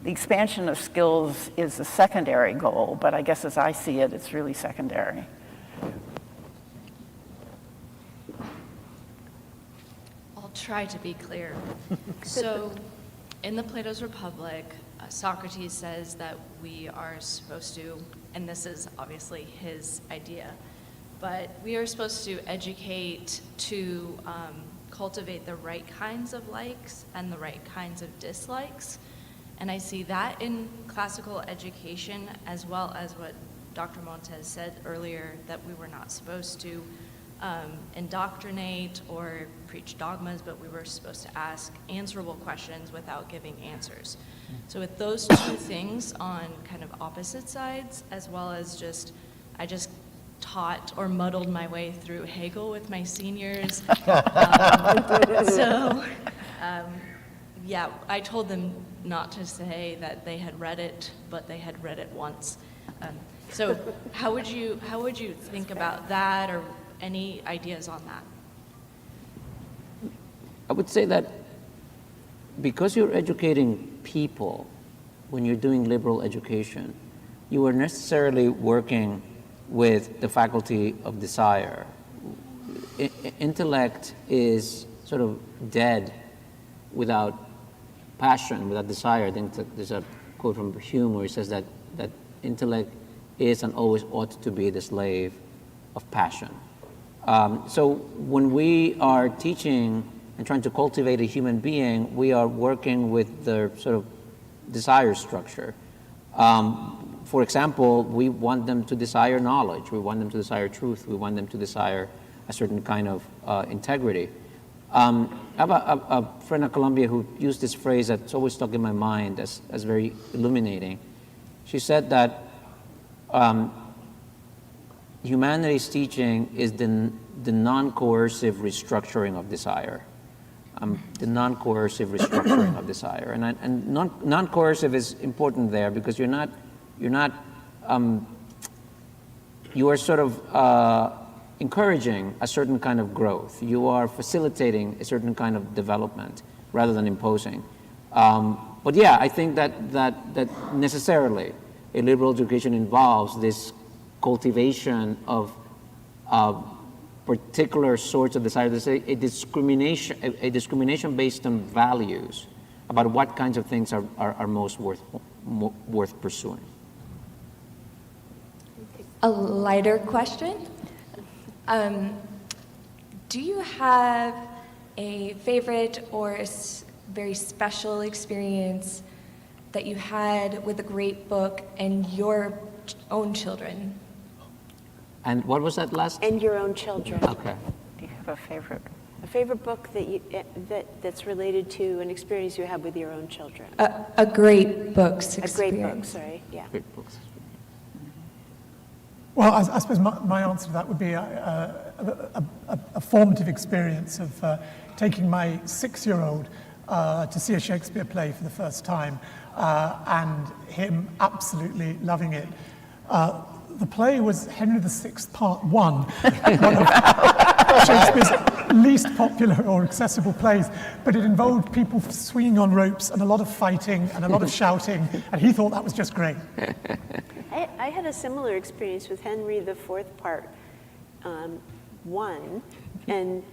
Speaker 4: The expansion of skills is a secondary goal, but I guess as I see it, it's really secondary.
Speaker 7: I'll try to be clear. So in the Plato's Republic, Socrates says that we are supposed to, and this is obviously his idea, but we are supposed to educate to cultivate the right kinds of likes and the right kinds of dislikes. And I see that in classical education, as well as what Dr. Montas said earlier, that we were not supposed to indoctrinate or preach dogmas, but we were supposed to ask answerable questions without giving answers. So with those two things on kind of opposite sides, as well as I just taught or muddled my way through Hegel with my seniors. Yeah, I told them not to say that they had read it, but they had read it once. So how would you think about that, or any ideas on that?
Speaker 1: I would say that because you're educating people, when you're doing liberal education, you are necessarily working with the faculty of desire. Intellect is sort of dead without passion, without desire. I think there's a quote from Hume where he says that intellect is and always ought to be the slave of passion. So when we are teaching and trying to cultivate a human being, we are working with the sort of desire structure. For example, we want them to desire knowledge, we want them to desire truth, we want them to desire a certain kind of integrity. I have a friend at Columbia who used this phrase that's always stuck in my mind as very illuminating. She said that humanities teaching is the non-coercive restructuring of desire. The non-coercive restructuring of desire, and non-coercive is important there because you are sort of encouraging a certain kind of growth. You are facilitating a certain kind of development rather than imposing. But yeah, I think that necessarily a liberal education involves this cultivation of particular sorts of desire. There's a discrimination based on values about what kinds of things are most worth pursuing.
Speaker 8: A lighter question. Do you have a favorite or very special experience that you had with a great book and your own children?
Speaker 1: And what was that last?
Speaker 2: And your own children.
Speaker 1: Okay.
Speaker 4: Do you have a favorite?
Speaker 2: A favorite book that's related to an experience you had with your own children.
Speaker 8: A great book's
Speaker 2: A
Speaker 8: experience.
Speaker 2: great book, sorry, yeah.
Speaker 1: Great books.
Speaker 3: Well, I suppose my answer to that would be a formative experience of taking my 6-year-old to see a Shakespeare play for the first time, and him absolutely loving it. The play was Henry VI, Part 1, one of Shakespeare's least popular or accessible plays, but it involved people swinging on ropes and a lot of fighting and a lot of shouting, and he thought that was just great.
Speaker 2: I had a similar experience with Henry IV, Part 1, and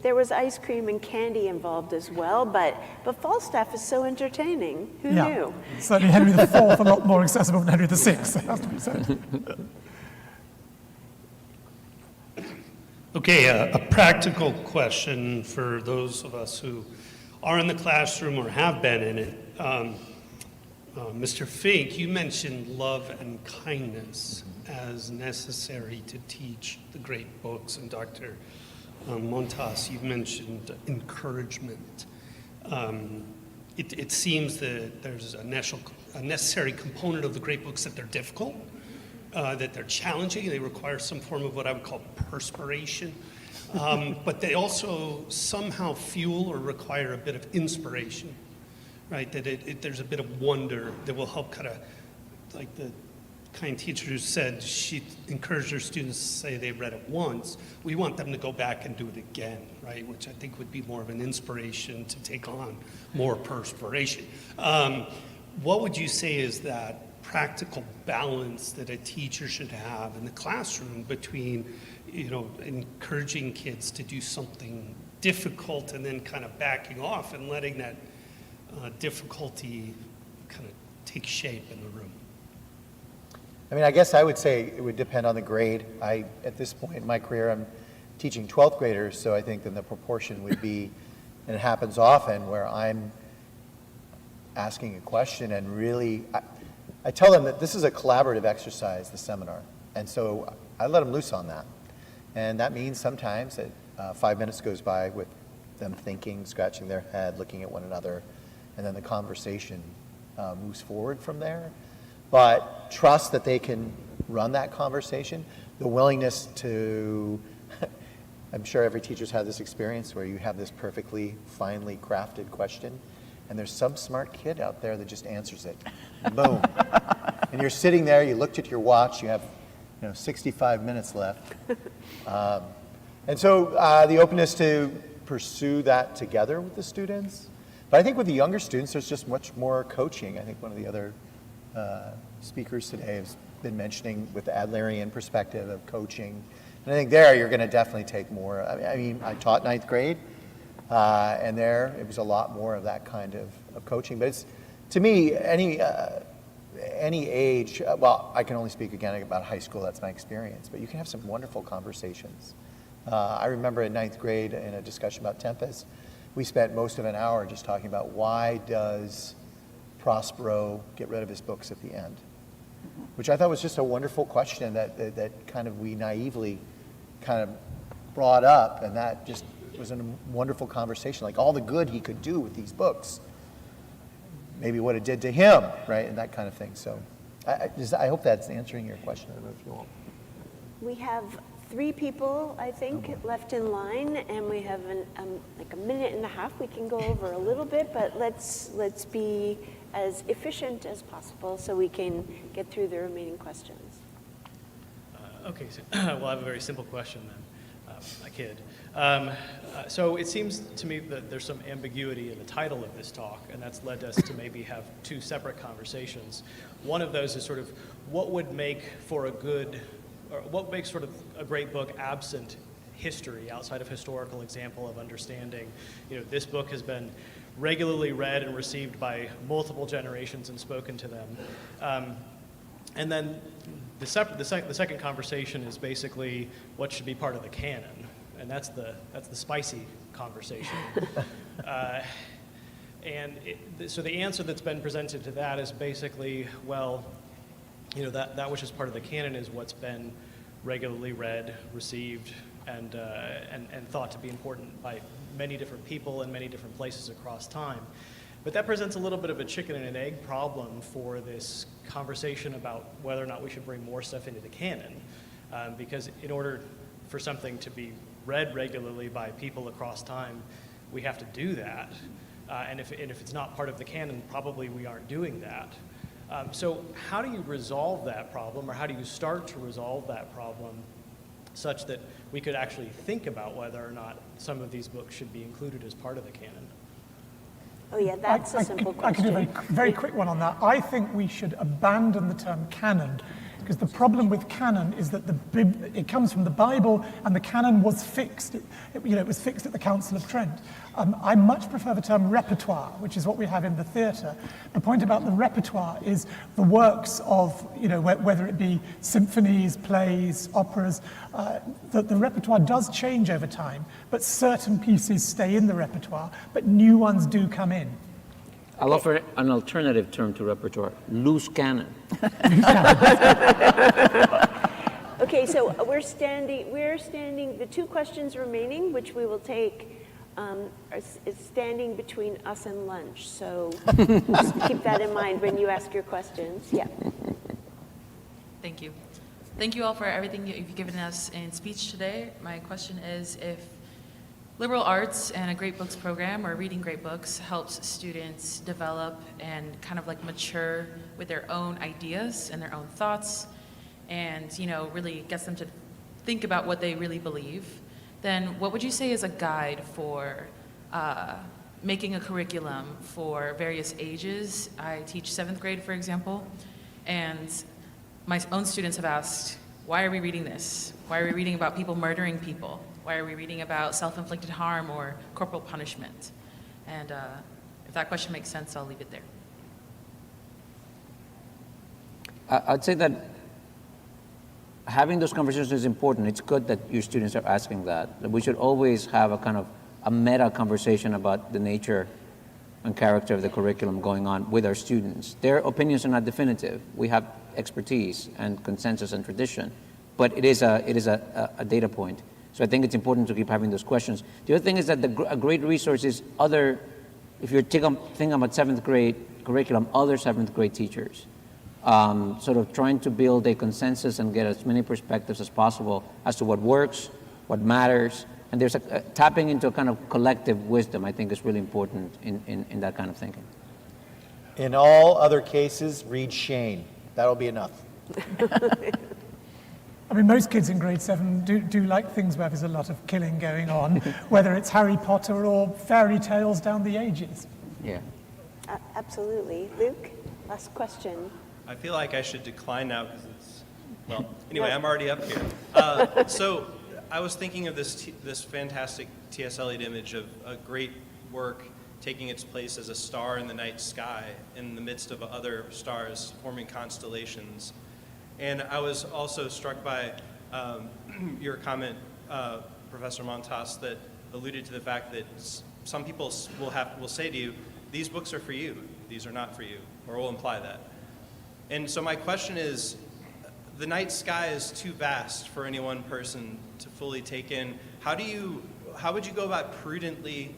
Speaker 2: there was ice cream and candy involved as well, but Falstaff is so entertaining. Who knew?
Speaker 3: Certainly Henry IV a lot more accessible than Henry VI, it has to be said.
Speaker 9: Okay, a practical question for those of us who are in the classroom or have been in it. Mr. Fink, you mentioned love and kindness as necessary to teach the great books, and Dr. Montás, you mentioned encouragement. It seems that there's a necessary component of the great books that they're difficult, that they're challenging, they require some form of what I would call perspiration, but they also somehow fuel or require a bit of inspiration, right? That there's a bit of wonder that will help kind of, like the kind teacher who said she encouraged her students to say they read it once. We want them to go back and do it again, right? Which I think would be more of an inspiration to take on more perspiration. What would you say is that practical balance that a teacher should have in the classroom between, encouraging kids to do something difficult and then kind of backing off and letting that difficulty kind of take shape in the room?
Speaker 5: I mean, I guess I would say it would depend on the grade. At this point in my career, I'm teaching 12th graders, so I think then the proportion would be, and it happens often, where I'm asking a question and really, I tell them that this is a collaborative exercise, the seminar, and so I let them loose on that. And that means sometimes that 5 minutes goes by with them thinking, scratching their head, looking at one another, and then the conversation moves forward from there. But trust that they can run that conversation, the willingness to, I'm sure every teacher's had this experience where you have this perfectly, finely crafted question, and there's some smart kid out there that just answers it. Boom. And you're sitting there, you looked at your watch, you have 65 minutes left. And so the openness to pursue that together with the students. But I think with the younger students, there's just much more coaching. I think one of the other speakers today has been mentioning with the Adlerian perspective of coaching. And I think there you're going to definitely take more. I mean, I taught 9th grade, and there it was a lot more of that kind of coaching. But it's, to me, any age, well, I can only speak again about high school, that's my experience, but you can have some wonderful conversations. I remember in 9th grade in a discussion about Tempest, we spent most of an hour just talking about why does Prospero get rid of his books at the end, which I thought was just a wonderful question that kind of we naively kind of brought up, and that just was a wonderful conversation, like all the good he could do with these books, maybe what it did to him, right, and that kind of thing. So I hope that's answering your question. I don't know if you want.
Speaker 2: We have 3 people, I think, left in line, and we have like a minute and a half. We can go over a little bit, but let's be as efficient as possible so we can get through the remaining questions.
Speaker 10: Okay, so well, I have a very simple question then. I kid. So it seems to me that there's some ambiguity in the title of this talk, and that's led us to maybe have 2 separate conversations. One of those is sort of what would make for a good, or what makes sort of a great book absent history, outside of historical example of understanding, this book has been regularly read and received by multiple generations and spoken to them. And then the second conversation is basically what should be part of the canon, and that's the spicy conversation. So the answer that's been presented to that is basically, well, that which is part of the canon is what's been regularly read, received, and thought to be important by many different people in many different places across time. But that presents a little bit of a chicken and an egg problem for this conversation about whether or not we should bring more stuff into the canon. Because in order for something to be read regularly by people across time, we have to do that. And if it's not part of the canon, probably we aren't doing that. So how do you resolve that problem, or how do you start to resolve that problem such that we could actually think about whether or not some of these books should be included as part of the canon?
Speaker 2: Oh yeah, that's a simple
Speaker 3: I
Speaker 2: question.
Speaker 3: could do a very quick one on that. I think we should abandon the term canon, because the problem with canon is that it comes from the Bible, and the canon was fixed. It was fixed at the Council of Trent. I much prefer the term repertoire, which is what we have in the theatre. The point about the repertoire is the works of, whether it be symphonies, plays, operas, the repertoire does change over time, but certain pieces stay in the repertoire, but new ones do come in.
Speaker 1: I'll offer an alternative term to repertoire: loose cannon.
Speaker 2: Okay, so we're standing, the 2 questions remaining, which we will take, is standing between us and lunch. So just keep that in mind when you ask your questions. Yeah.
Speaker 11: Thank you. Thank you all for everything you've given us in speech today. My question is, if liberal arts and a great books program, or reading great books, helps students develop and kind of like mature with their own ideas and their own thoughts, and really gets them to think about what they really believe, then what would you say is a guide for making a curriculum for various ages? I teach 7th grade, for example, and my own students have asked, why are we reading this? Why are we reading about people murdering people? Why are we reading about self-inflicted harm or corporal punishment? And If that question makes sense, I'll leave it there.
Speaker 1: I'd say that having those conversations is important. It's good that your students are asking that. That we should always have a kind of a meta conversation about the nature and character of the curriculum going on with our students. Their opinions are not definitive. We have expertise and consensus and tradition, but it is a data point. So I think it's important to keep having those questions. The other thing is that a great resource is if you're thinking about 7th grade curriculum, other 7th grade teachers. Sort of trying to build a consensus and get as many perspectives as possible as to what works, what matters, and there's tapping into a kind of collective wisdom, I think, is really important in that kind of thinking.
Speaker 5: In all other cases, read Shane. That'll be enough.
Speaker 3: I mean, most kids in grade 7 do like things where there's a lot of killing going on, whether it's Harry Potter or fairy tales down the ages.
Speaker 1: Yeah.
Speaker 2: Absolutely. Luke, last question.
Speaker 12: I feel like I should decline now because it's, well, anyway, I'm already up here. So I was thinking of this fantastic T.S. Eliot image of a great work taking its place as a star in the night sky in the midst of other stars forming constellations. And I was also struck by your comment, Professor Montas, that alluded to the fact that some people will say to you, these books are for you, these are not for you, or will imply that. And so my question is, the night sky is too vast for any one person to fully take in. How would you go about prudently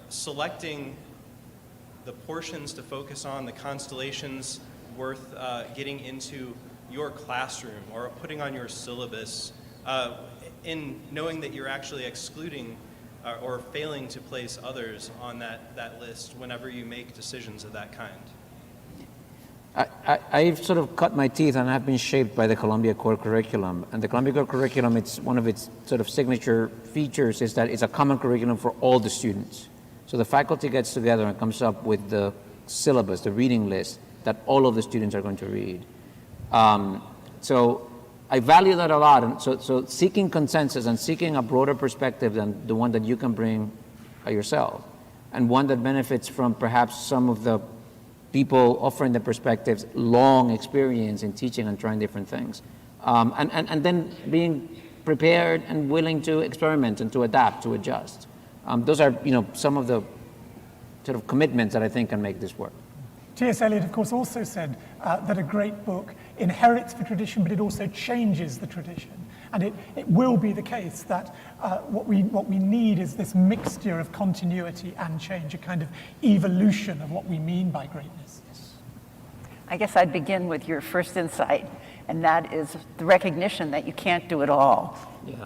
Speaker 12: selecting the portions to focus on, the constellations worth getting into your classroom or putting on your syllabus, in knowing that you're actually excluding or failing to place others on that list whenever you make decisions of that kind?
Speaker 1: I've sort of cut my teeth and I've been shaped by the Columbia Core Curriculum. And the Columbia Core Curriculum, it's one of its sort of signature features is that it's a common curriculum for all the students. So the faculty gets together and comes up with the syllabus, the reading list that all of the students are going to read. So I value that a lot. And so seeking consensus and seeking a broader perspective than the one that you can bring yourself, and one that benefits from perhaps some of the people offering the perspectives, long experience in teaching and trying different things. And then being prepared and willing to experiment and to adapt, to adjust. Those are, some of the sort of commitments that I think can make this work.
Speaker 3: T.S. Eliot, of course, also said that a great book inherits the tradition, but it also changes the tradition. And it will be the case that what we need is this mixture of continuity and change, a kind of evolution of what we mean by greatness.
Speaker 4: I guess I'd begin with your first insight, and that is the recognition that you can't do it all.
Speaker 1: Yeah.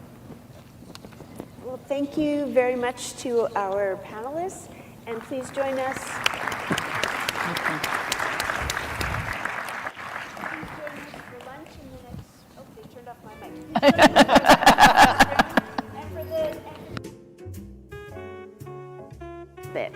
Speaker 2: Well, thank you very much to our panelists, and please join us. For lunch in the next. Oh, they turned off my mic. And for the bit.